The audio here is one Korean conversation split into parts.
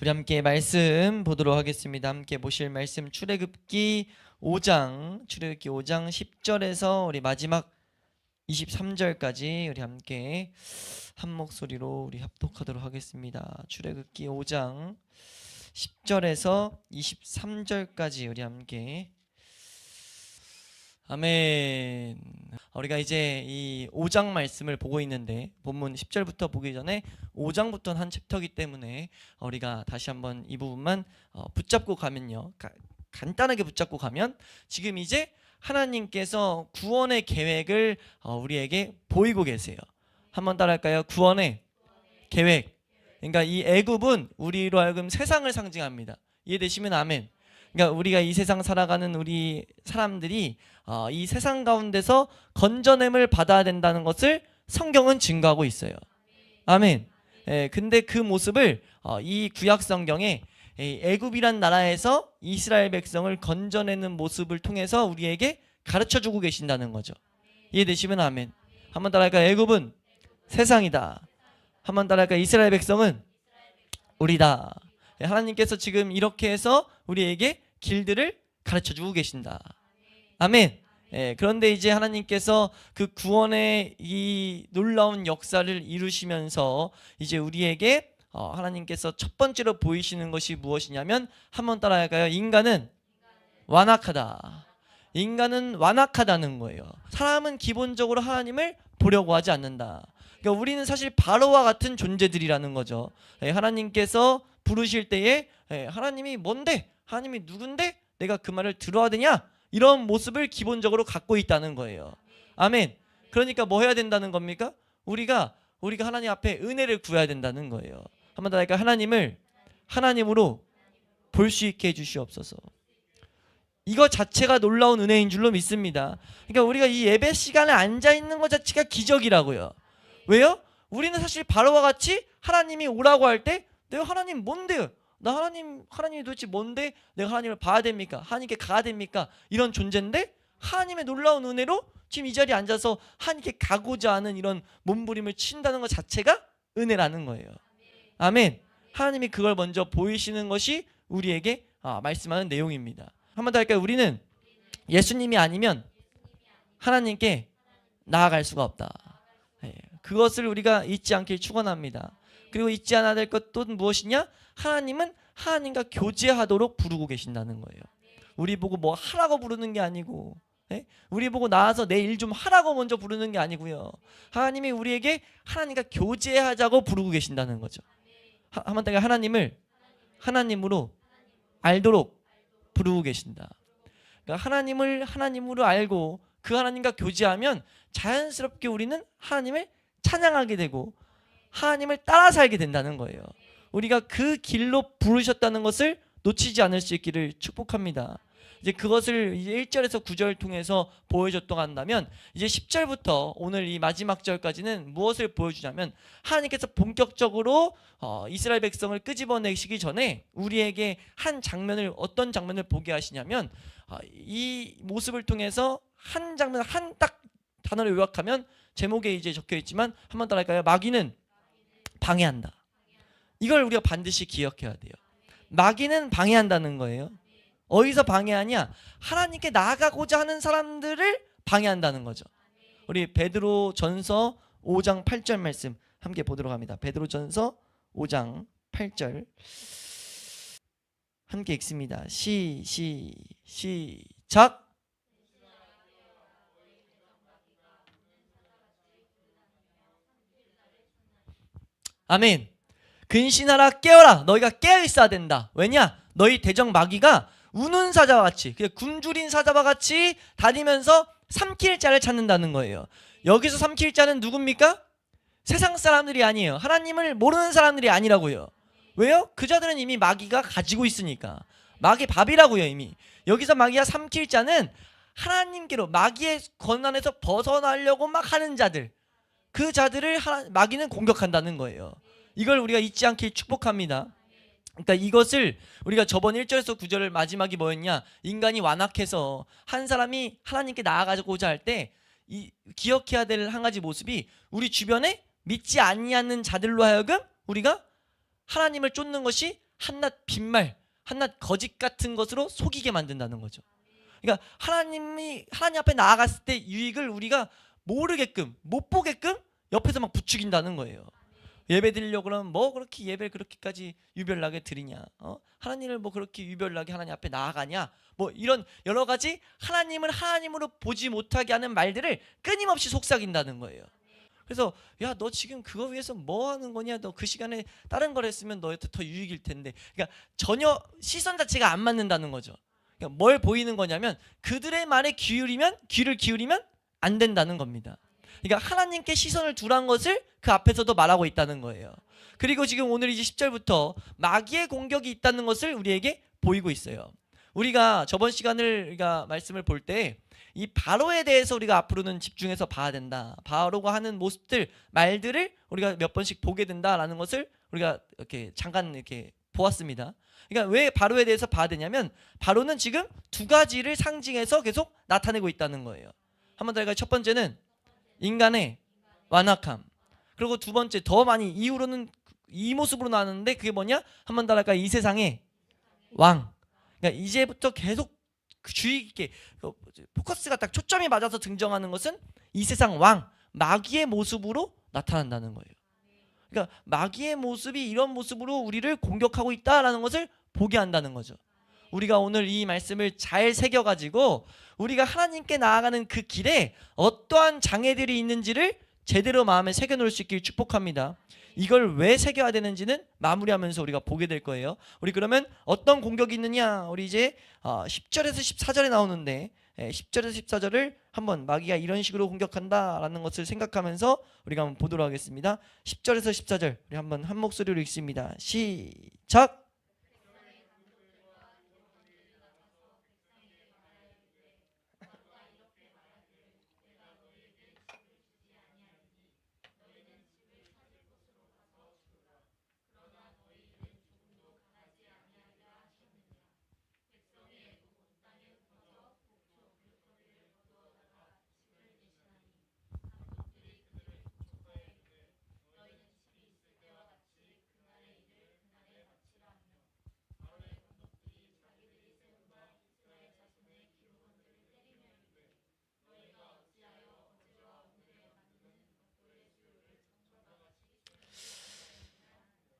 우리 함께 말씀 보도록 하겠습니다. 함께 보실 말씀 출애굽기 5장 10절에서 우리 마지막 23절까지 우리 함께 한 목소리로 우리 합독하도록 하겠습니다. 출애굽기 5장 10절에서 23절까지 우리 함께. 아멘. 우리가 이제 이 5장 말씀을 보고 있는데 본문 10절부터 보기 전에 5장부터는 한 챕터이기 때문에 우리가 다시 한번 이 부분만 붙잡고 가면요, 간단하게 붙잡고 가면 지금 이제 하나님께서 구원의 계획을 우리에게 보이고 계세요. 한번 따라할까요? 구원의 계획. 그러니까 이 애굽은 우리로 하여금 세상을 상징합니다. 이해되시면 아멘. 그러니까 우리가 이 세상 살아가는 우리 사람들이 이 세상 가운데서 건져냄을 받아야 된다는 것을 성경은 증거하고 있어요. 아멘. 근데 그 모습을 이 구약 성경에 애굽이란 나라에서 이스라엘 백성을 건져내는 모습을 통해서 우리에게 가르쳐주고 계신다는 거죠. 이해되시면 아멘. 한번 따라할까요? 애굽은 세상이다. 한번 따라할까요? 이스라엘 백성은 우리다. 하나님께서 지금 이렇게 해서 우리에게 길들을 가르쳐주고 계신다. 아멘. 그런데 이제 하나님께서 그 구원의 이 놀라운 역사를 이루시면서 이제 우리에게 하나님께서 첫 번째로 보이시는 것이 무엇이냐면, 한번 따라할까요? 인간은 완악하다. 인간은 완악하다는 거예요. 사람은 기본적으로 하나님을 보려고 하지 않는다. 그러니까 우리는 사실 바로와 같은 존재들이라는 거죠. 하나님께서 부르실 때에 하나님이 뭔데? 하나님이 누군데? 내가 그 말을 들어야 되냐? 이런 모습을 기본적으로 갖고 있다는 거예요. 아멘. 그러니까 뭐 해야 된다는 겁니까? 우리가 하나님 앞에 은혜를 구해야 된다는 거예요. 한번 더 할까요? 하나님을 하나님으로 볼 수 있게 해주시옵소서. 이거 자체가 놀라운 은혜인 줄로 믿습니다. 그러니까 우리가 이 예배 시간에 앉아있는 것 자체가 기적이라고요. 왜요? 우리는 사실 바로와 같이 하나님이 오라고 할 때 내가 하나님 뭔데요? 나 하나님이 도대체 뭔데 내가 하나님을 봐야 됩니까? 하나님께 가야 됩니까? 이런 존재인데 하나님의 놀라운 은혜로 지금 이 자리에 앉아서 하나님께 가고자 하는 이런 몸부림을 친다는 것 자체가 은혜라는 거예요. 아멘. 하나님이 그걸 먼저 보이시는 것이 우리에게 말씀하는 내용입니다. 한번 더 할까요? 우리는 예수님이 아니면 하나님께 나아갈 수가 없다. 그것을 우리가 잊지 않길 축원합니다. 그리고 잊지 않아야 될 것 또 무엇이냐? 하나님은 하나님과 교제하도록 부르고 계신다는 거예요. 우리 보고 뭐 하라고 부르는 게 아니고, 우리 보고 나와서 내 일 좀 하라고 먼저 부르는 게 아니고요. 하나님이 우리에게 하나님과 교제하자고 부르고 계신다는 거죠. 한번 더 하나님을 하나님으로 알도록 부르고 계신다. 그러니까 하나님을 하나님으로 알고 그 하나님과 교제하면 자연스럽게 우리는 하나님을 찬양하게 되고 하나님을 따라 살게 된다는 거예요. 우리가 그 길로 부르셨다는 것을 놓치지 않을 수 있기를 축복합니다. 이제 그것을 이제 1절에서 9절 통해서 보여줬다고 한다면, 이제 10절부터 오늘 이 마지막 절까지는 무엇을 보여주냐면, 하나님께서 본격적으로 이스라엘 백성을 끄집어내시기 전에 우리에게 어떤 장면을 보게 하시냐면, 이 모습을 통해서 한 장면, 한 딱 단어를 요약하면 제목에 이제 적혀 있지만 한번 따라할까요? 마귀는 방해한다. 이걸 우리가 반드시 기억해야 돼요. 마귀는 방해한다는 거예요. 어디서 방해하냐? 하나님께 나아가고자 하는 사람들을 방해한다는 거죠. 우리 베드로전서 5장 8절 말씀 함께 보도록 합니다. 베드로전서 5장 8절 함께 읽습니다. 시작. 아멘. 근신하라, 깨어라. 너희가 깨어 있어야 된다. 왜냐? 너희 대적 마귀가 우는 사자와 같이, 굶주린 사자와 같이 다니면서 삼킬 자를 찾는다는 거예요. 여기서 삼킬 자는 누굽니까? 세상 사람들이 아니에요. 하나님을 모르는 사람들이 아니라고요. 왜요? 그 자들은 이미 마귀가 가지고 있으니까. 마귀 밥이라고요. 이미 여기서 마귀가 삼킬 자는 하나님께로, 마귀의 권한에서 벗어나려고 막 하는 자들, 그 자들을 마귀는 공격한다는 거예요. 이걸 우리가 잊지 않길 축복합니다. 그러니까 이것을 우리가 저번 1절에서 9절을 마지막이 뭐였냐? 인간이 완악해서 한 사람이 하나님께 나아가고자 할 때 기억해야 될 한 가지 모습이, 우리 주변에 믿지 아니하는 자들로 하여금 우리가 하나님을 쫓는 것이 한낱 빈말, 한낱 거짓 같은 것으로 속이게 만든다는 거죠. 그러니까 하나님 앞에 나아갔을 때 유익을 우리가 모르게끔, 못 보게끔 옆에서 막 부추긴다는 거예요. 예배 드리려고 그러면 뭐 그렇게 예배를 그렇게까지 유별나게 드리냐, 하나님을 뭐 그렇게 유별나게 하나님 앞에 나아가냐, 뭐 이런 여러 가지 하나님을 하나님으로 보지 못하게 하는 말들을 끊임없이 속삭인다는 거예요. 그래서 야, 너 지금 그거 위해서 뭐 하는 거냐, 너 그 시간에 다른 걸 했으면 너한테 더 유익일 텐데. 그러니까 전혀 시선 자체가 안 맞는다는 거죠. 그러니까 뭘 보이는 거냐면 그들의 말에 귀를 기울이면 안 된다는 겁니다. 그러니까 하나님께 시선을 두란 것을 그 앞에서도 말하고 있다는 거예요. 그리고 지금 오늘 이제 10절부터 마귀의 공격이 있다는 것을 우리에게 보이고 있어요. 우리가 저번 시간을 우리가 말씀을 볼 때 이 바로에 대해서 우리가 앞으로는 집중해서 봐야 된다. 바로가 하는 모습들, 말들을 우리가 몇 번씩 보게 된다라는 것을 우리가 이렇게 잠깐 이렇게 보았습니다. 그러니까 왜 바로에 대해서 봐야 되냐면 바로는 지금 두 가지를 상징해서 계속 나타내고 있다는 거예요. 한번 더 할까요? 첫 번째는 인간의 완악함. 그리고 두 번째, 더 많이 이후로는 이 모습으로 나왔는데 그게 뭐냐? 한번 더 할까요? 이 세상의 왕. 그러니까 이제부터 계속 주의 깊게 포커스가 딱 초점이 맞아서 등장하는 것은 이 세상 왕, 마귀의 모습으로 나타난다는 거예요. 그러니까 마귀의 모습이 이런 모습으로 우리를 공격하고 있다라는 것을 보게 한다는 거죠. 우리가 오늘 이 말씀을 잘 새겨가지고 우리가 하나님께 나아가는 그 길에 어떠한 장애들이 있는지를 제대로 마음에 새겨놓을 수 있길 축복합니다. 이걸 왜 새겨야 되는지는 마무리하면서 우리가 보게 될 거예요. 우리 그러면 어떤 공격이 있느냐, 우리 이제 10절에서 14절에 나오는데 10절에서 14절을 한번 마귀가 이런 식으로 공격한다라는 것을 생각하면서 우리가 한번 보도록 하겠습니다. 10절에서 14절 우리 한번 한 목소리로 읽습니다. 시작.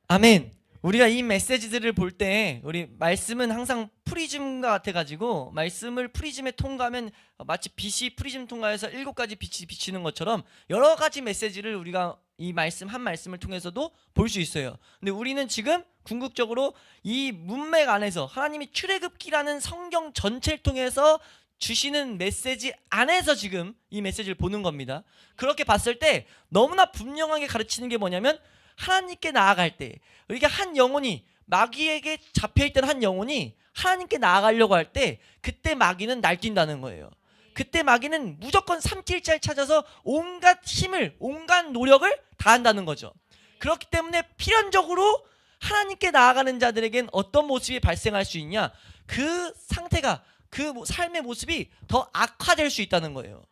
아멘. 우리가 이 메시지들을 볼 때 우리 말씀은 항상 프리즘과 같아가지고 말씀을 프리즘에 통과하면 마치 빛이 프리즘 통과해서 7가지 빛이 비치는 것처럼 여러 가지 메시지를 우리가 이 말씀 한 말씀을 통해서도 볼 수 있어요. 근데 우리는 지금 궁극적으로 이 문맥 안에서 하나님이 출애굽기라는 성경 전체를 통해서 주시는 메시지 안에서 지금 이 메시지를 보는 겁니다. 그렇게 봤을 때 너무나 분명하게 가르치는 게 뭐냐면 하나님께 나아갈 때 우리가 한 영혼이 마귀에게 잡혀있던 한 영혼이 하나님께 나아가려고 할 때 그때 마귀는 날뛴다는 거예요. 그때 마귀는 무조건 삼킬자를 찾아서 온갖 힘을, 온갖 노력을 다한다는 거죠. 그렇기 때문에 필연적으로 하나님께 나아가는 자들에겐 어떤 모습이 발생할 수 있냐, 그 상태가, 그 삶의 모습이 더 악화될 수 있다는 거예요.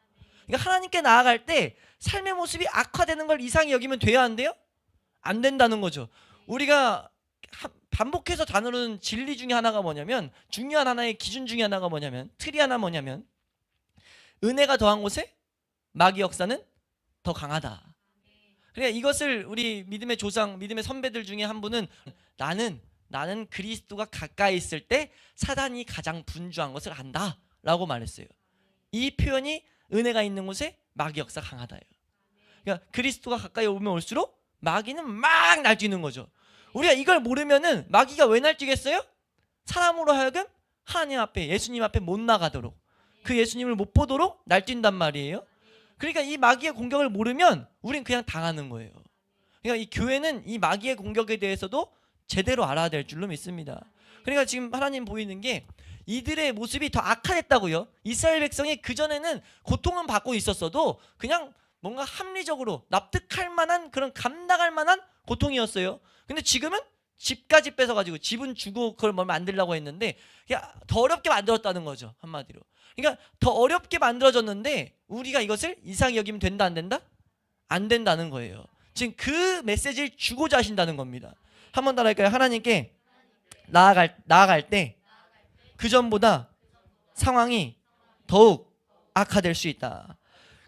그러니까 하나님께 나아갈 때 삶의 모습이 악화되는 걸 이상히 여기면 돼야 한대요? 안 된다는 거죠. 우리가 반복해서 다루는 진리 중에 하나가 뭐냐면, 중요한 하나의 기준 중에 하나가 뭐냐면, 틀이 하나 뭐냐면, 은혜가 더한 곳에 마귀 역사는 더 강하다. 그러니까 이것을 우리 믿음의 조상, 믿음의 선배들 중에 한 분은 나는 그리스도가 가까이 있을 때 사단이 가장 분주한 것을 안다 라고 말했어요. 이 표현이 은혜가 있는 곳에 마귀 역사가 강하다예요. 그러니까 그리스도가 가까이 오면 올수록 마귀는 막 날뛰는 거죠. 우리가 이걸 모르면은 마귀가 왜 날뛰겠어요? 사람으로 하여금 하나님 앞에, 예수님 앞에 못 나가도록, 그 예수님을 못 보도록 날뛴단 말이에요. 그러니까 이 마귀의 공격을 모르면 우린 그냥 당하는 거예요. 그러니까 이 교회는 이 마귀의 공격에 대해서도 제대로 알아야 될 줄로 믿습니다. 그러니까 지금 하나님 보이는 게 이들의 모습이 더 악화됐다고요. 이스라엘 백성이 그전에는 고통은 받고 있었어도 그냥 뭔가 합리적으로 납득할 만한, 그런 감당할 만한 고통이었어요. 근데 지금은 집까지 뺏어가지고, 집은 주고 그걸 뭐 만들려고 했는데 더 어렵게 만들었다는 거죠, 한마디로. 그러니까 더 어렵게 만들어졌는데 우리가 이것을 이상히 여기면 된다, 안 된다? 안 된다는 거예요. 지금 그 메시지를 주고자 하신다는 겁니다. 한 번 더 할까요? 하나님께 나아갈 때 그 전보다 상황이 더욱 악화될 수 있다.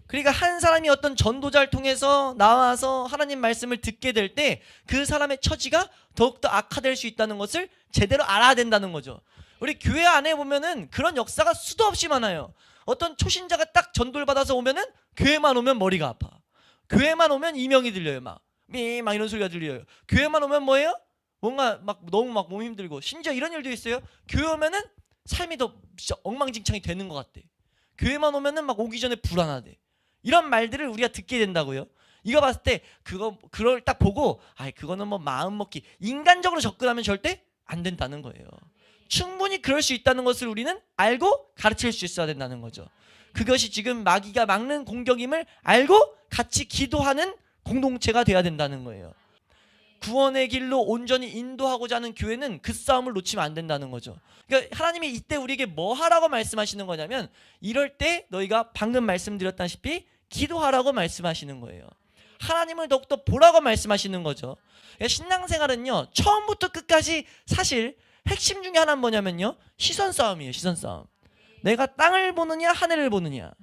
그러니까 한 사람이 어떤 전도자를 통해서 나와서 하나님 말씀을 듣게 될 때 그 사람의 처지가 더욱더 악화될 수 있다는 것을 제대로 알아야 된다는 거죠. 우리 교회 안에 보면은 그런 역사가 수도 없이 많아요. 어떤 초신자가 딱 전도를 받아서 오면은 교회만 오면 머리가 아파. 교회만 오면 이명이 들려요. 막 이런 소리가 들려요. 교회만 오면 뭐예요? 뭔가 막 너무 막 몸 힘들고, 심지어 이런 일도 있어요. 교회 오면은 삶이 더 진짜 엉망진창이 되는 것 같대. 교회만 오면은 막 오기 전에 불안하대. 이런 말들을 우리가 듣게 된다고요. 이거 봤을 때 그걸 딱 보고 그거는 뭐 마음 먹기, 인간적으로 접근하면 절대 안 된다는 거예요. 충분히 그럴 수 있다는 것을 우리는 알고 가르칠 수 있어야 된다는 거죠. 그것이 지금 마귀가 막는 공격임을 알고 같이 기도하는 공동체가 돼야 된다는 거예요. 구원의 길로 온전히 인도하고자 하는 교회는 그 싸움을 놓치면 안 된다는 거죠. 그러니까 하나님이 이때 우리에게 뭐 하라고 말씀하시는 거냐면, 이럴 때 너희가 방금 말씀드렸다시피 기도하라고 말씀하시는 거예요. 하나님을 더욱더 보라고 말씀하시는 거죠. 그러니까 신앙생활은요, 처음부터 끝까지 사실 핵심 중에 하나는 뭐냐면요, 시선 싸움이에요. 시선 싸움. 내가 땅을 보느냐 하늘을 보느냐.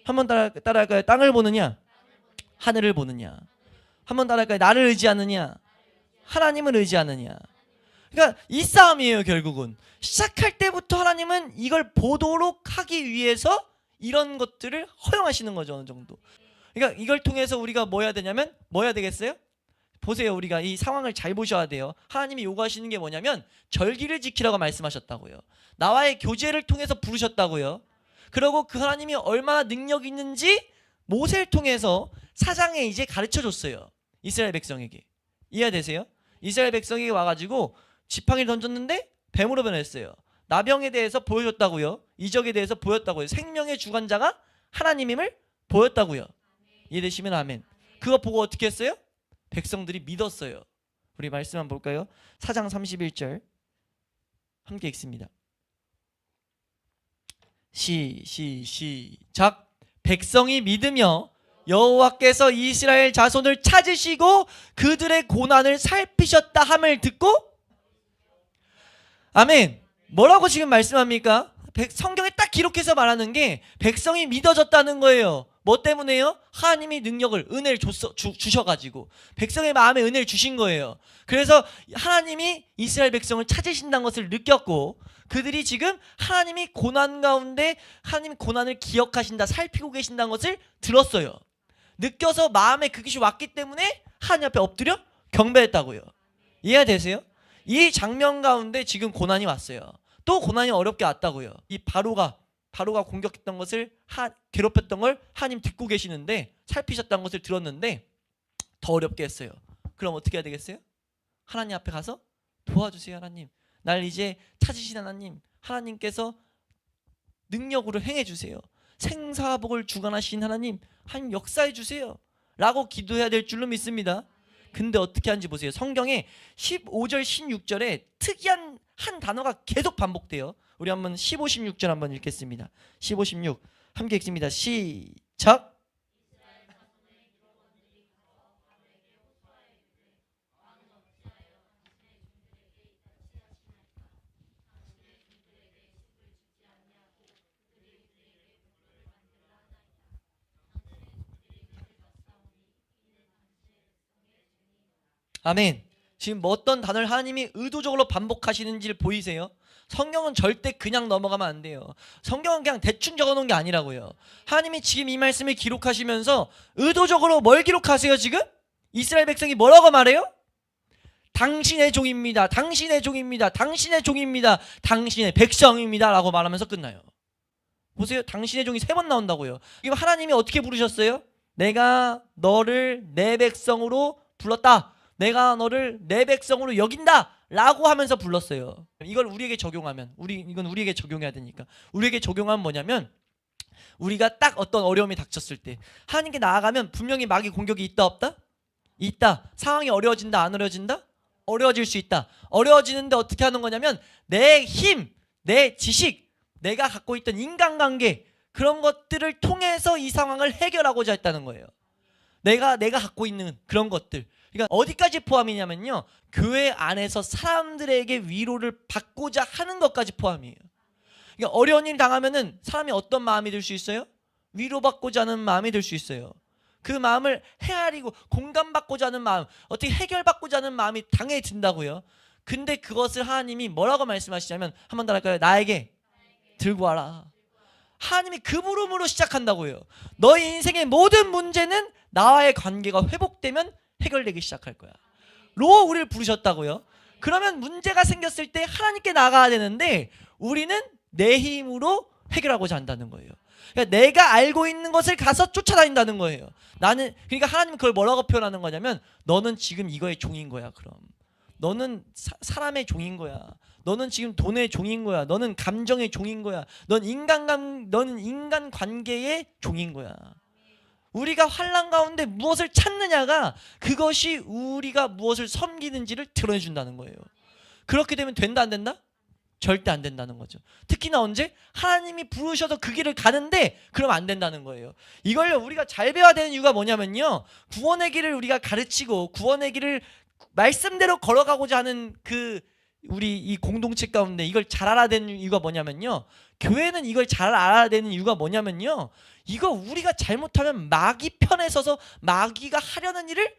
한번 따라할까요? 땅을 보느냐 하늘을 보느냐. 한번 따라할까요? 나를 의지하느냐 하나님을 의지하느냐. 그러니까 이 싸움이에요. 결국은 시작할 때부터 하나님은 이걸 보도록 하기 위해서 이런 것들을 허용하시는 거죠. 어느 정도. 그러니까 이걸 통해서 우리가 뭐 해야 되냐면, 뭐 해야 되겠어요? 보세요. 우리가 이 상황을 잘 보셔야 돼요. 하나님이 요구하시는 게 뭐냐면 절기를 지키라고 말씀하셨다고요. 나와의 교제를 통해서 부르셨다고요. 그리고 그 하나님이 얼마나 능력이 있는지 모세를 통해서 사장에 이제 가르쳐줬어요. 이스라엘 백성에게. 이해되세요? 이스라엘 백성이 와가지고 지팡이를 던졌는데 뱀으로 변했어요. 나병에 대해서 보여줬다고요. 이적에 대해서 보였다고요. 생명의 주관자가 하나님임을 보였다고요. 이해되시면 아멘. 그거 보고 어떻게 했어요? 백성들이 믿었어요. 우리 말씀 한번 볼까요? 4장 31절 함께 읽습니다. 시작. 백성이 믿으며 여호와께서 이스라엘 자손을 찾으시고 그들의 고난을 살피셨다 함을 듣고, 아멘. 뭐라고 지금 말씀합니까? 성경에 딱 기록해서 말하는 게 백성이 믿어졌다는 거예요. 뭐 때문에요? 하나님이 능력을, 은혜를 주셔가지고 백성의 마음에 은혜를 주신 거예요. 그래서 하나님이 이스라엘 백성을 찾으신다는 것을 느꼈고, 그들이 지금 하나님이 고난 가운데 하나님이 고난을 기억하신다, 살피고 계신다는 것을 들었어요. 느껴서 마음에 그것이 왔기 때문에 하나님 앞에 엎드려 경배했다고요. 이해되세요? 이 장면 가운데 지금 고난이 왔어요. 또 고난이 어렵게 왔다고요. 이 바로가 공격했던 것을, 괴롭혔던 걸 하나님 듣고 계시는데, 살피셨다는 것을 들었는데 더 어렵게 했어요. 그럼 어떻게 해야 되겠어요? 하나님 앞에 가서 도와주세요. 하나님, 날 이제 찾으신 하나님께서 능력으로 행해 주세요. 생사복을 주관하신 하나님 역사해 주세요 라고 기도해야 될 줄로 믿습니다. 근데 어떻게 하는지 보세요. 성경에 15절 16절에 특이한 한 단어가 계속 반복돼요. 우리 한번 15, 16절 한번 읽겠습니다. 15, 16 함께 읽습니다. 시작. 아멘. 지금 뭐 어떤 단어를 하나님이 의도적으로 반복하시는지를 보이세요? 성경은 절대 그냥 넘어가면 안 돼요. 성경은 그냥 대충 적어놓은 게 아니라고요. 하나님이 지금 이 말씀을 기록하시면서 의도적으로 뭘 기록하세요? 지금 이스라엘 백성이 뭐라고 말해요? 당신의 종입니다. 당신의 종입니다. 당신의 종입니다. 당신의 백성입니다 라고 말하면서 끝나요. 보세요. 당신의 종이 3번 나온다고요. 지금 하나님이 어떻게 부르셨어요? 내가 너를 내 백성으로 불렀다. 내가 너를 내 백성으로 여긴다 라고 하면서 불렀어요. 이걸 우리에게 적용하면, 이건 우리에게 적용해야 되니까, 우리에게 적용하면 뭐냐면, 우리가 딱 어떤 어려움이 닥쳤을 때 하나님께 나아가면 분명히 마귀 공격이 있다 없다? 있다. 상황이 어려워진다 안 어려워진다? 어려워질 수 있다. 어려워지는데 어떻게 하는 거냐면, 내 힘, 내 지식, 내가 갖고 있던 인간관계, 그런 것들을 통해서 이 상황을 해결하고자 했다는 거예요. 내가 갖고 있는 그런 것들, 그러니까 어디까지 포함이냐면요, 교회 안에서 사람들에게 위로를 받고자 하는 것까지 포함이에요. 그러니까 어려운 일 당하면은 사람이 어떤 마음이 들 수 있어요? 위로받고자 하는 마음이 들 수 있어요. 그 마음을 헤아리고 공감받고자 하는 마음, 어떻게 해결받고자 하는 마음이 당연히 든다고요. 근데 그것을 하나님이 뭐라고 말씀하시냐면, 한번 더 할까요? 나에게 들고 와라. 하나님이 그 부름으로 시작한다고요. 너희 인생의 모든 문제는 나와의 관계가 회복되면 해결되기 시작할 거야 로 우리를 부르셨다고요. 그러면 문제가 생겼을 때 하나님께 나가야 되는데 우리는 내 힘으로 해결하고자 한다는 거예요. 그러니까 내가 알고 있는 것을 가서 쫓아다닌다는 거예요. 나는, 그러니까 하나님은 그걸 뭐라고 표현하는 거냐면, 너는 지금 이거의 종인 거야. 그럼 너는 사람의 종인 거야. 너는 지금 돈의 종인 거야. 너는 감정의 종인 거야. 너는 인간 관계의 종인 거야. 우리가 환난 가운데 무엇을 찾느냐가 그것이 우리가 무엇을 섬기는지를 드러내준다는 거예요. 그렇게 되면 된다 안 된다? 절대 안 된다는 거죠. 특히나 언제? 하나님이 부르셔서 그 길을 가는데 그럼 안 된다는 거예요. 이걸 우리가 잘 배워야 되는 이유가 뭐냐면요, 구원의 길을 우리가 가르치고 구원의 길을 말씀대로 걸어가고자 하는 그 우리 이 공동체 가운데 이걸 잘 알아야 되는 이유가 뭐냐면요, 교회는 이걸 잘 알아야 되는 이유가 뭐냐면요, 이거 우리가 잘못하면 마귀 편에 서서 마귀가 하려는 일을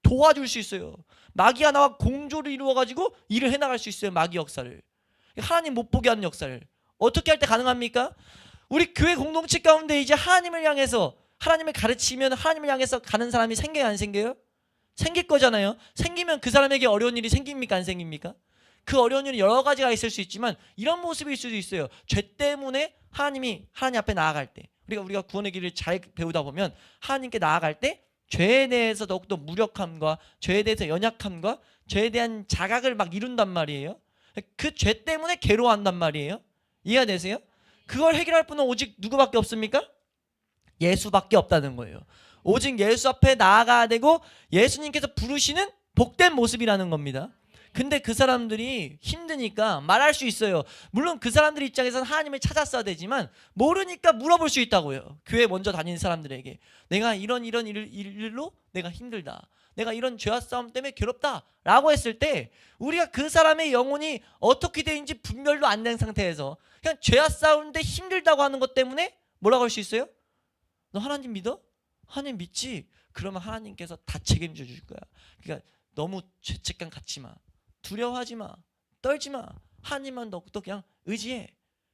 도와줄 수 있어요. 마귀가 나와 공조를 이루어가지고 일을 해나갈 수 있어요. 마귀 역사를, 하나님 못 보게 하는 역사를. 어떻게 할 때 가능합니까? 우리 교회 공동체 가운데 이제 하나님을 향해서, 하나님을 가르치면 하나님을 향해서 가는 사람이 생겨요 안 생겨요? 생길 거잖아요. 생기면 그 사람에게 어려운 일이 생깁니까 안 생깁니까? 그 어려운 일이 여러 가지가 있을 수 있지만 이런 모습일 수도 있어요. 죄 때문에 하나님 앞에 나아갈 때, 우리가 구원의 길을 잘 배우다 보면 하나님께 나아갈 때 죄에 대해서 더욱더 무력함과 죄에 대해서 연약함과 죄에 대한 자각을 막 이룬단 말이에요. 그 죄 때문에 괴로워한단 말이에요. 이해가 되세요? 그걸 해결할 분은 오직 누구밖에 없습니까? 예수밖에 없다는 거예요. 오직 예수 앞에 나아가야 되고 예수님께서 부르시는 복된 모습이라는 겁니다. 근데 그 사람들이 힘드니까 말할 수 있어요. 물론 그 사람들 입장에서는 하나님을 찾았어야 되지만 모르니까 물어볼 수 있다고요. 교회 먼저 다니는 사람들에게 내가 이런 일로 내가 힘들다, 내가 이런 죄와 싸움 때문에 괴롭다 라고 했을 때 우리가 그 사람의 영혼이 어떻게 되는지 분별도 안 된 상태에서 그냥 죄와 싸우는데 힘들다고 하는 것 때문에 뭐라고 할 수 있어요? 너 하나님 믿어? 하나님 믿지? 그러면 하나님께서 다 책임져 줄 거야. 그러니까 너무 죄책감 갖지 마, 두려워하지 마, 떨지 마, 하나님만 너 그냥 의지해.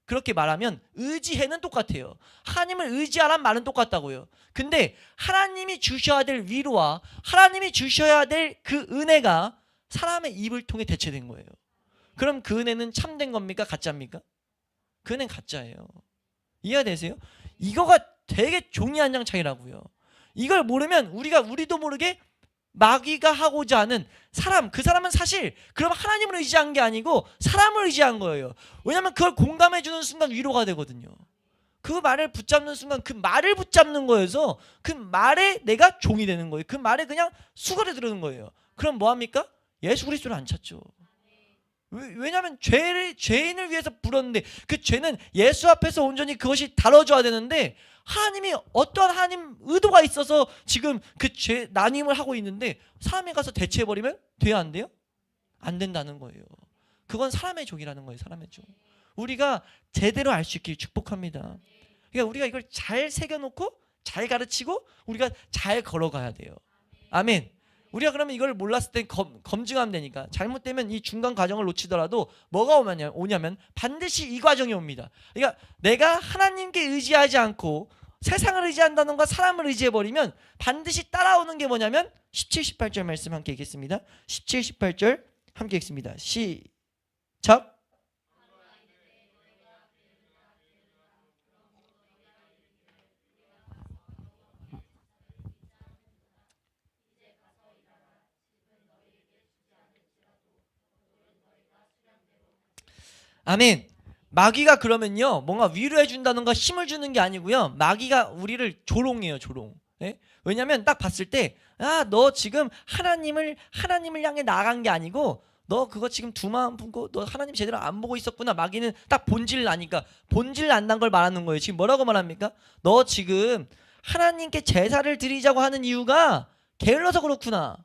그렇게 말하면 의지해는 똑같아요. 하나님을 의지하란 말은 똑같다고요. 근데 하나님이 주셔야 될 위로와 하나님이 주셔야 될 그 은혜가 사람의 입을 통해 대체된 거예요. 그럼 그 은혜는 참된 겁니까? 가짜입니까? 그 은혜는 가짜예요. 이해가 되세요? 이거가 되게 종이 한 장 차이라고요. 이걸 모르면 우리도 모르게 마귀가 하고자 하는 사람, 그 사람은 사실 그럼 하나님을 의지한 게 아니고 사람을 의지한 거예요. 왜냐하면 그걸 공감해 주는 순간 위로가 되거든요. 그 말을 붙잡는 순간 그 말을 붙잡는 거여서 그 말에 내가 종이 되는 거예요. 그 말에 그냥 수그려 들는 거예요. 그럼 뭐합니까? 예수 그리스도를 안 찾죠. 왜냐하면 죄인을 위해서 불었는데 그 죄는 예수 앞에서 온전히 그것이 다뤄져야 되는데 하나님이 어떠한 하나님 의도가 있어서 지금 그 죄 난임을 하고 있는데 사람이 가서 대체해버리면 돼야 안 돼요? 안 된다는 거예요. 그건 사람의 종이라는 거예요. 사람의 종. 우리가 제대로 알 수 있길 축복합니다. 그러니까 우리가 이걸 잘 새겨놓고 잘 가르치고 우리가 잘 걸어가야 돼요. 아멘. 우리가 그러면 이걸 몰랐을 때 검증하면 되니까. 잘못되면 이 중간 과정을 놓치더라도 뭐가 오냐면 반드시 이 과정이 옵니다. 그러니까 내가 하나님께 의지하지 않고 세상을 의지한다는 것, 사람을 의지해버리면 반드시 따라오는 게 뭐냐면 17, 18절 말씀 함께 읽겠습니다. 17, 18절 함께 읽습니다. 시작. 아멘. 마귀가 그러면요 뭔가 위로해 준다는가 힘을 주는 게 아니고요, 마귀가 우리를 조롱해요. 조롱. 네? 왜냐하면 딱 봤을 때 너 지금 하나님을 향해 나아간 게 아니고 너 그거 지금 두 마음 품고 너 하나님 제대로 안 보고 있었구나. 마귀는 딱 본질을 아니까 본질을 안단 걸 말하는 거예요. 지금 뭐라고 말합니까? 너 지금 하나님께 제사를 드리자고 하는 이유가 게을러서 그렇구나.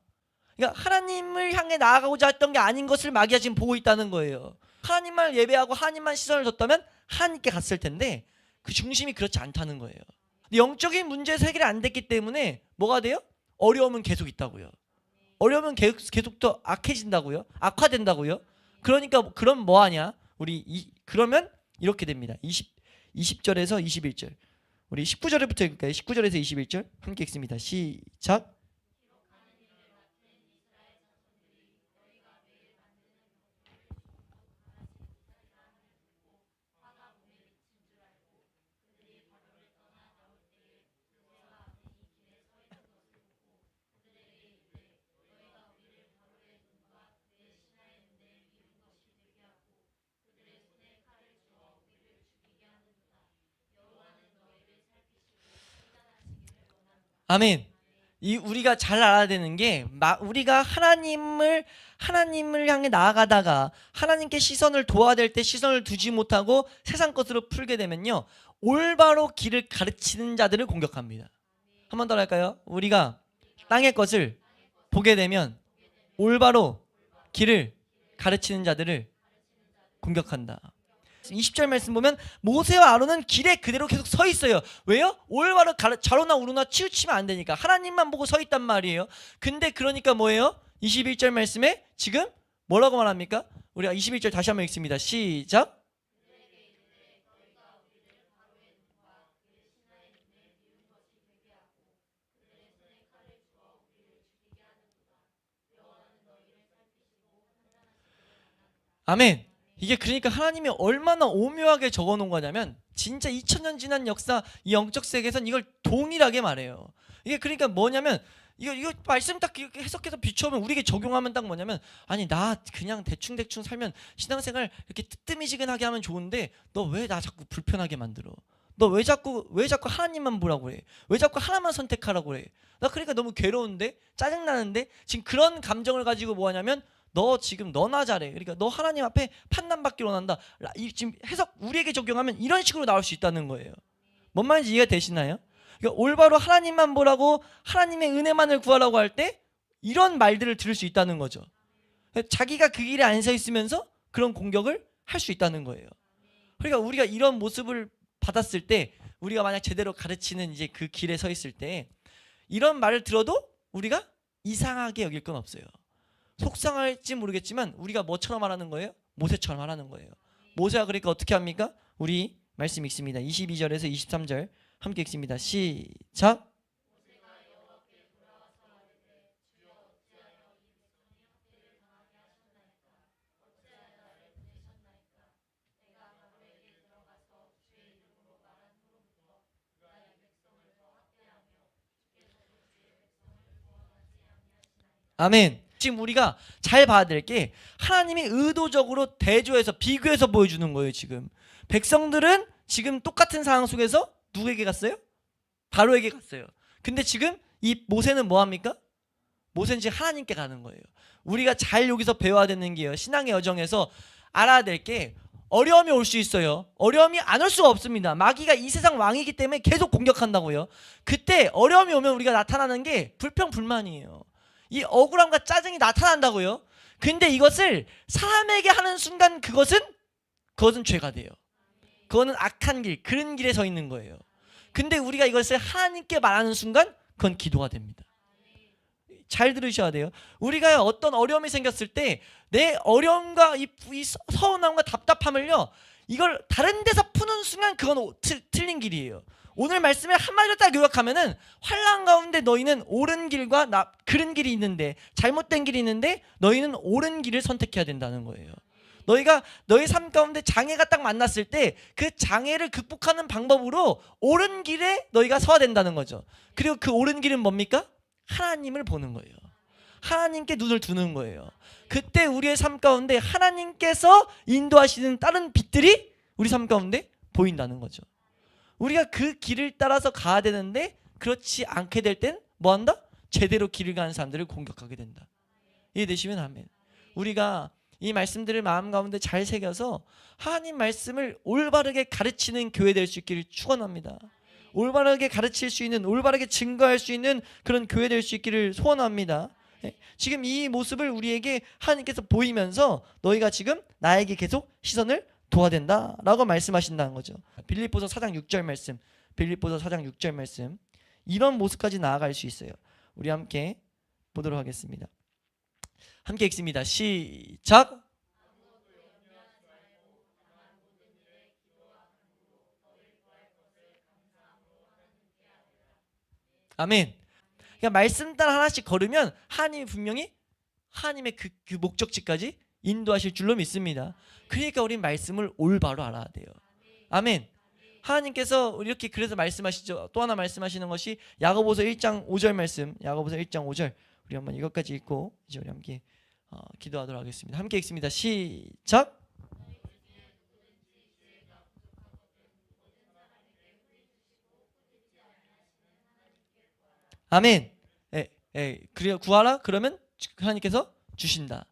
그러니까 하나님을 향해 나아가고자 했던 게 아닌 것을 마귀가 지금 보고 있다는 거예요. 하나님만 예배하고 하나님만 시선을 뒀다면 하나님께 갔을 텐데 그 중심이 그렇지 않다는 거예요. 영적인 문제에서 해결이 안 됐기 때문에 뭐가 돼요? 어려움은 계속 있다고요. 어려움은 계속 더 악해진다고요. 악화된다고요. 그러니까 그럼 뭐하냐? 그러면 이렇게 됩니다. 20절에서 21절. 우리 19절부터 읽을까요? 19절에서 21절 함께 읽습니다. 시작. 아멘. 우리가 잘 알아야 되는 게 우리가 하나님을 향해 나아가다가 하나님께 시선을 둬야 될 때 시선을 두지 못하고 세상 것으로 풀게 되면요, 올바로 길을 가르치는 자들을 공격합니다. 한 번 더 할까요? 우리가 땅의 것을 보게 되면 올바로 길을 가르치는 자들을 공격한다. 20절 말씀 보면 모세와 아론은 길에 그대로 계속 서 있어요. 왜요? 올바로 좌로나 우로나 치우치면 안 되니까 하나님만 보고 서 있단 말이에요. 근데 그러니까 뭐예요? 21절 말씀에 지금 뭐라고 말합니까? 우리가 21절 다시 한번 읽습니다. 시작. 아멘. 이게 그러니까 하나님이 얼마나 오묘하게 적어놓은 거냐면 진짜 2000년 지난 역사 이 영적 세계에선 이걸 동일하게 말해요. 이게 그러니까 뭐냐면 이거 말씀 딱 이렇게 해석해서 비추면 우리에게 적용하면 딱 뭐냐면, 아니 나 그냥 대충 살면 신앙생활 이렇게 뜨뜨미지근하게 하면 좋은데 너 왜 나 자꾸 불편하게 만들어? 너 왜 자꾸 하나님만 보라고 해? 왜 자꾸 하나만 선택하라고 해? 나 그러니까 너무 괴로운데 짜증나는데 지금 그런 감정을 가지고 뭐 하냐면 너 지금 너나 잘해. 그러니까 너 하나님 앞에 판단받기로 한다. 지금 해석 우리에게 적용하면 이런 식으로 나올 수 있다는 거예요. 뭔 말인지 이해가 되시나요? 그러니까 올바로 하나님만 보라고 하나님의 은혜만을 구하라고 할 때 이런 말들을 들을 수 있다는 거죠. 자기가 그 길에 안 서 있으면서 그런 공격을 할 수 있다는 거예요. 그러니까 우리가 이런 모습을 받았을 때 우리가 만약 제대로 가르치는 이제 그 길에 서 있을 때 이런 말을 들어도 우리가 이상하게 여길 건 없어요. 속상할지 모르겠지만 우리가 뭐처럼 하라는 거예요? 모세처럼 하라는 거예요. 모세가 그러니까 어떻게 합니까? 우리 말씀 읽습니다. 22절에서 23절 함께 읽습니다. 시작. 아멘. 지금 우리가 잘 봐야 될 게 하나님이 의도적으로 대조해서 비교해서 보여주는 거예요. 지금 백성들은 지금 똑같은 상황 속에서 누구에게 갔어요? 바로에게 갔어요. 근데 지금 이 모세는 뭐합니까? 모세는 지금 하나님께 가는 거예요. 우리가 잘 여기서 배워야 되는 게요, 신앙의 여정에서 알아야 될 게 어려움이 올 수 있어요. 어려움이 안 올 수가 없습니다. 마귀가 이 세상 왕이기 때문에 계속 공격한다고요. 그때 어려움이 오면 우리가 나타나는 게 불평불만이에요. 이 억울함과 짜증이 나타난다고요. 근데 이것을 사람에게 하는 순간 그것은 죄가 돼요. 그거는 악한 길, 그런 길에 서 있는 거예요. 근데 우리가 이것을 하나님께 말하는 순간 그건 기도가 됩니다. 잘 들으셔야 돼요. 우리가 어떤 어려움이 생겼을 때 내 어려움과 이 서운함과 답답함을요, 이걸 다른 데서 푸는 순간 그건 틀린 길이에요. 오늘 말씀을 한마디로 딱 요약하면은 환난 가운데 너희는 옳은 길과 그른 길이 있는데, 잘못된 길이 있는데 너희는 옳은 길을 선택해야 된다는 거예요. 너희가 너희 삶 가운데 장애가 딱 만났을 때 그 장애를 극복하는 방법으로 옳은 길에 너희가 서야 된다는 거죠. 그리고 그 옳은 길은 뭡니까? 하나님을 보는 거예요. 하나님께 눈을 두는 거예요. 그때 우리의 삶 가운데 하나님께서 인도하시는 다른 빛들이 우리 삶 가운데 보인다는 거죠. 우리가 그 길을 따라서 가야 되는데 그렇지 않게 될 땐 뭐한다? 제대로 길을 가는 사람들을 공격하게 된다. 이해되시면 아멘. 우리가 이 말씀들을 마음 가운데 잘 새겨서 하나님 말씀을 올바르게 가르치는 교회 될 수 있기를 축원합니다. 올바르게 가르칠 수 있는, 올바르게 증거할 수 있는 그런 교회 될 수 있기를 소원합니다. 지금 이 모습을 우리에게 하나님께서 보이면서 너희가 지금 나에게 계속 시선을 둬야 된다라고 말씀하신다는 거죠. 빌립보서 4장 6절 말씀, 빌립보서 4장 6절 말씀, 이런 모습까지 나아갈 수 있어요. 우리 함께 보도록 하겠습니다. 함께 읽습니다. 시작. 아멘. 그러니까 말씀 따라 하나씩 걸으면 하나님이 분명히 하나님의 그 목적지까지 인도하실 줄로 믿습니다. 그러니까 우린 말씀을 올바로 알아야 돼요. 아멘. 하나님께서 이렇게 그래서 말씀하시죠. 또 하나 말씀하시는 것이 야고보서 1장 5절 말씀, 야고보서 1장 5절, 우리 한번 이것까지 읽고 이제 우리 함께 기도하도록 하겠습니다. 함께 읽습니다. 시작. 아멘. 그래요. 구하라 그러면 하나님께서 주신다.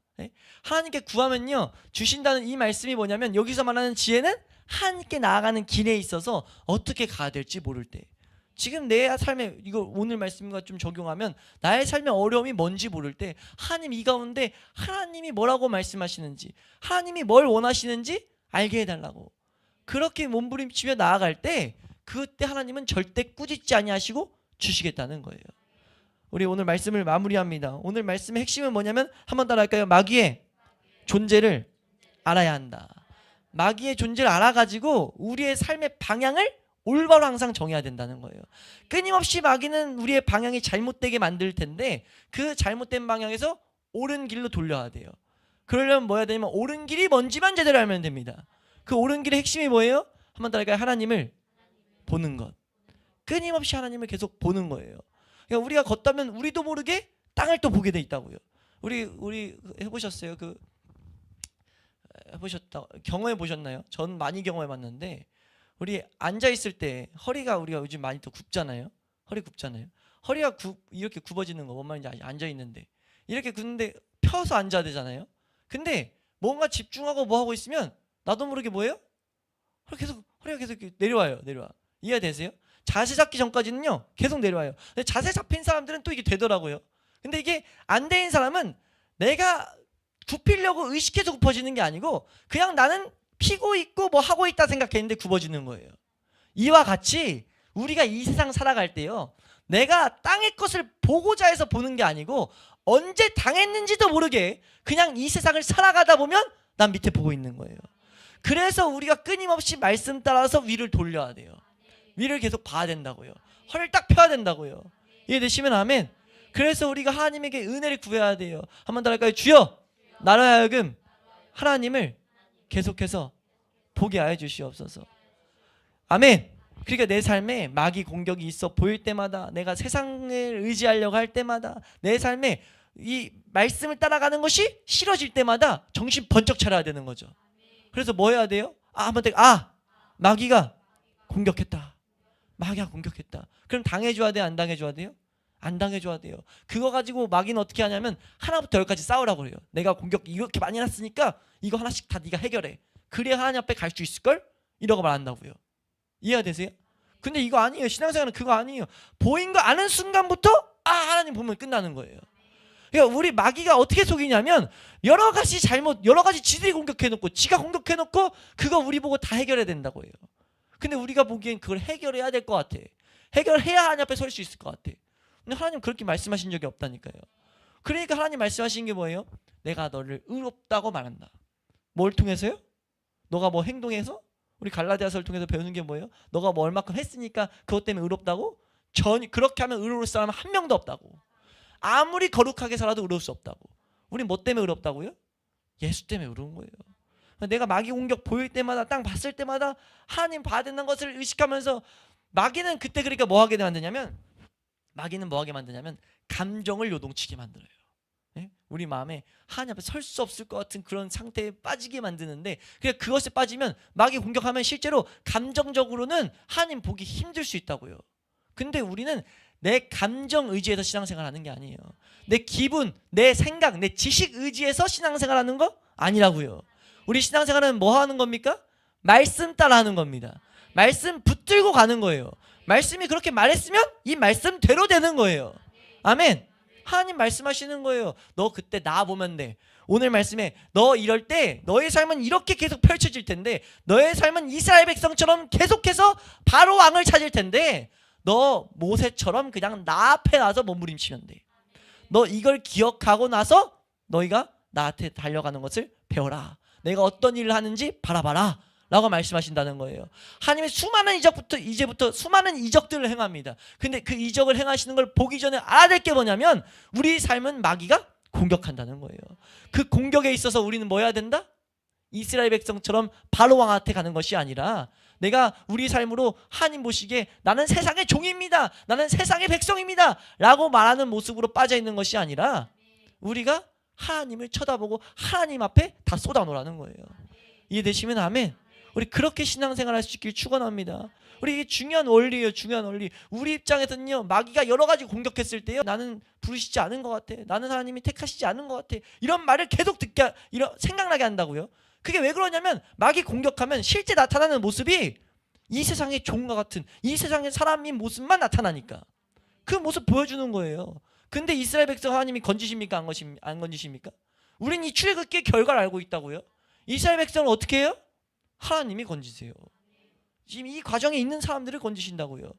하나님께 구하면요 주신다는 이 말씀이 뭐냐면, 여기서 말하는 지혜는 하나님께 나아가는 길에 있어서 어떻게 가야 될지 모를 때, 지금 내 삶에 이거 오늘 말씀과 좀 적용하면 나의 삶의 어려움이 뭔지 모를 때 하나님 이 가운데 하나님이 뭐라고 말씀하시는지, 하나님이 뭘 원하시는지 알게 해달라고 그렇게 몸부림치며 나아갈 때, 그때 하나님은 절대 꾸짖지 아니하시고 주시겠다는 거예요. 우리 오늘 말씀을 마무리합니다. 오늘 말씀의 핵심은 뭐냐면, 한번 따라할까요? 마귀의 존재를 알아야 한다. 마귀의 존재를 알아가지고 우리의 삶의 방향을 올바로 항상 정해야 된다는 거예요. 끊임없이 마귀는 우리의 방향이 잘못되게 만들 텐데 그 잘못된 방향에서 옳은 길로 돌려야 돼요. 그러려면 뭐 해야 되냐면 옳은 길이 뭔지만 제대로 알면 됩니다. 그 옳은 길의 핵심이 뭐예요? 한번 따라할까요? 하나님을 보는 것. 끊임없이 하나님을 계속 보는 거예요. 그러니까 우리가 걷다면 우리도 모르게 땅을 또 보게 돼 있다고요. 우리 해보셨어요? 해보셨다 경험해 보셨나요? 전 많이 경험해 봤는데, 우리 앉아 있을 때 허리가, 우리가 요즘 많이 또 굽잖아요. 허리 굽잖아요. 허리가 이렇게 굽어지는 거 뭔 말인지 앉아 있는데 이렇게 굽는데 펴서 앉아야 되잖아요. 근데 뭔가 집중하고 뭐 하고 있으면 나도 모르게 뭐예요? 허리가 계속 내려와. 이해되세요? 자세 잡기 전까지는요 계속 내려와요. 근데 자세 잡힌 사람들은 또 이게 되더라고요. 근데 이게 안 되는 사람은 내가 굽히려고 의식해서 굽어지는 게 아니고 그냥 나는 피고 있고 뭐 하고 있다 생각했는데 굽어지는 거예요. 이와 같이 우리가 이 세상 살아갈 때요, 내가 땅의 것을 보고자 해서 보는 게 아니고 언제 당했는지도 모르게 그냥 이 세상을 살아가다 보면 난 밑에 보고 있는 거예요. 그래서 우리가 끊임없이 말씀 따라서 위를 돌려야 돼요. 위를 계속 봐야 된다고요. 허리를 딱 펴야 된다고요. 이해되시면 아멘. 그래서 우리가 하나님에게 은혜를 구해야 돼요. 한번 더 할까요? 주여 나로 하여금 하나님을 계속해서 보게 하여 주시옵소서. 아멘. 그러니까 내 삶에 마귀 공격이 있어 보일 때마다, 내가 세상을 의지하려고 할 때마다, 내 삶에 이 말씀을 따라가는 것이 싫어질 때마다 정신 번쩍 차려야 되는 거죠. 그래서 뭐 해야 돼요? 마귀가 공격했다. 마귀가 공격했다. 그럼 당해줘야 돼요? 안 당해줘야 돼요? 안 당해줘야 돼요. 그거 가지고 마귀는 어떻게 하냐면 하나부터 열까지 싸우라고 그래요. 내가 공격 이렇게 많이 났으니까 이거 하나씩 다 네가 해결해. 그래야 하나님 앞에 갈 수 있을걸? 이러고 말한다고요. 이해가 되세요? 근데 이거 아니에요. 신앙생활은 그거 아니에요. 보인 거 아는 순간부터 하나님 보면 끝나는 거예요. 그러니까 우리 마귀가 어떻게 속이냐면 여러 가지 지들이 공격해놓고 지가 공격해놓고 그거 우리 보고 다 해결해야 된다고 해요. 근데 우리가 보기엔 그걸 해결해야 될 것 같아. 해결해야 하나님 앞에 설 수 있을 것 같아. 근데 하나님 그렇게 말씀하신 적이 없다니까요. 그러니까 하나님 말씀하신 게 뭐예요? 내가 너를 의롭다고 말한다. 뭘 통해서요? 너가 뭐 행동해서? 우리 갈라디아서를 통해서 배우는 게 뭐예요? 너가 뭐 얼마큼 했으니까 그것 때문에 의롭다고? 그렇게 하면 의로울 사람은 한 명도 없다고. 아무리 거룩하게 살아도 의로울 수 없다고. 우리 뭐 때문에 의롭다고요? 예수 때문에 의로운 거예요. 내가 마귀 공격 보일 때마다, 땅 봤을 때마다 하나님 봐야 된다는 것을 의식하면서, 마귀는 그때 그러니까 뭐 하게 만드냐면 감정을 요동치게 만들어요. 네? 우리 마음에 하나님 앞에 설 수 없을 것 같은 그런 상태에 빠지게 만드는데, 그것에 빠지면 마귀 공격하면 실제로 감정적으로는 하나님 보기 힘들 수 있다고요. 근데 우리는 내 감정 의지에서 신앙생활하는 게 아니에요. 내 기분, 내 생각, 내 지식 의지에서 신앙생활하는 거 아니라고요. 우리 신앙생활은 뭐 하는 겁니까? 말씀 따라 하는 겁니다. 말씀 붙들고 가는 거예요. 말씀이 그렇게 말했으면 이 말씀대로 되는 거예요. 아멘. 하나님 말씀하시는 거예요. 너 그때 나 보면 돼. 오늘 말씀에 너 이럴 때 너의 삶은 이렇게 계속 펼쳐질 텐데, 너의 삶은 이스라엘 백성처럼 계속해서 바로 왕을 찾을 텐데, 너 모세처럼 그냥 나 앞에 나서 몸부림치면 돼. 너 이걸 기억하고 나서 너희가 나한테 달려가는 것을 배워라. 내가 어떤 일을 하는지 바라봐라 라고 말씀하신다는 거예요. 하나님의 수많은 이제부터 수많은 이적들을 행합니다. 근데 그 이적을 행하시는 걸 보기 전에 알아야 될 게 뭐냐면, 우리 삶은 마귀가 공격한다는 거예요. 그 공격에 있어서 우리는 뭐 해야 된다? 이스라엘 백성처럼 바로 왕한테 가는 것이 아니라, 내가 우리 삶으로 하나님 보시기에 나는 세상의 종입니다, 나는 세상의 백성입니다 라고 말하는 모습으로 빠져있는 것이 아니라, 우리가 하나님을 쳐다보고 하나님 앞에 다 쏟아놓으라는 거예요. 이해되시면 아멘. 우리 그렇게 신앙생활 할 수 있길 축원합니다. 우리 이게 중요한 원리예요. 중요한 원리. 우리 입장에서는요, 마귀가 여러 가지 공격했을 때요, 나는 부르시지 않은 것 같아, 나는 하나님이 택하시지 않은 것 같아, 이런 말을 계속 생각나게 한다고요. 그게 왜 그러냐면, 마귀 공격하면 실제 나타나는 모습이 이 세상의 종과 같은, 이 세상의 사람인 모습만 나타나니까 그 모습 보여주는 거예요. 근데 이스라엘 백성 하나님이 건지십니까? 안 건지십니까? 우린 이 출애굽기의 결과를 알고 있다고요. 이스라엘 백성은 어떻게 해요? 하나님이 건지세요. 지금 이 과정에 있는 사람들을 건지신다고요.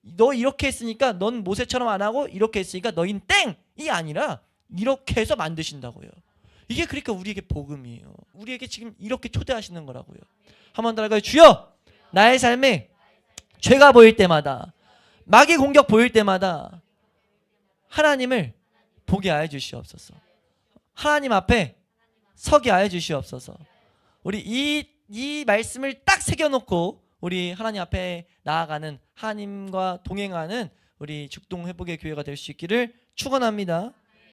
너 이렇게 했으니까 넌 모세처럼 안 하고, 이렇게 했으니까 너희는 땡이 아니라 이렇게 해서 만드신다고요. 이게 그러니까 우리에게 복음이에요. 우리에게 지금 이렇게 초대하시는 거라고요. 한번 더 할까요? 주여, 나의 삶에 죄가 보일 때마다, 마귀 공격 보일 때마다 하나님을 보게 하여 주시옵소서. 하나님 앞에 서게 하여 주시옵소서. 우리 이 말씀을 딱 새겨놓고 우리 하나님 앞에 나아가는, 하나님과 동행하는 우리 죽동회복의 교회가 될 수 있기를 축원합니다.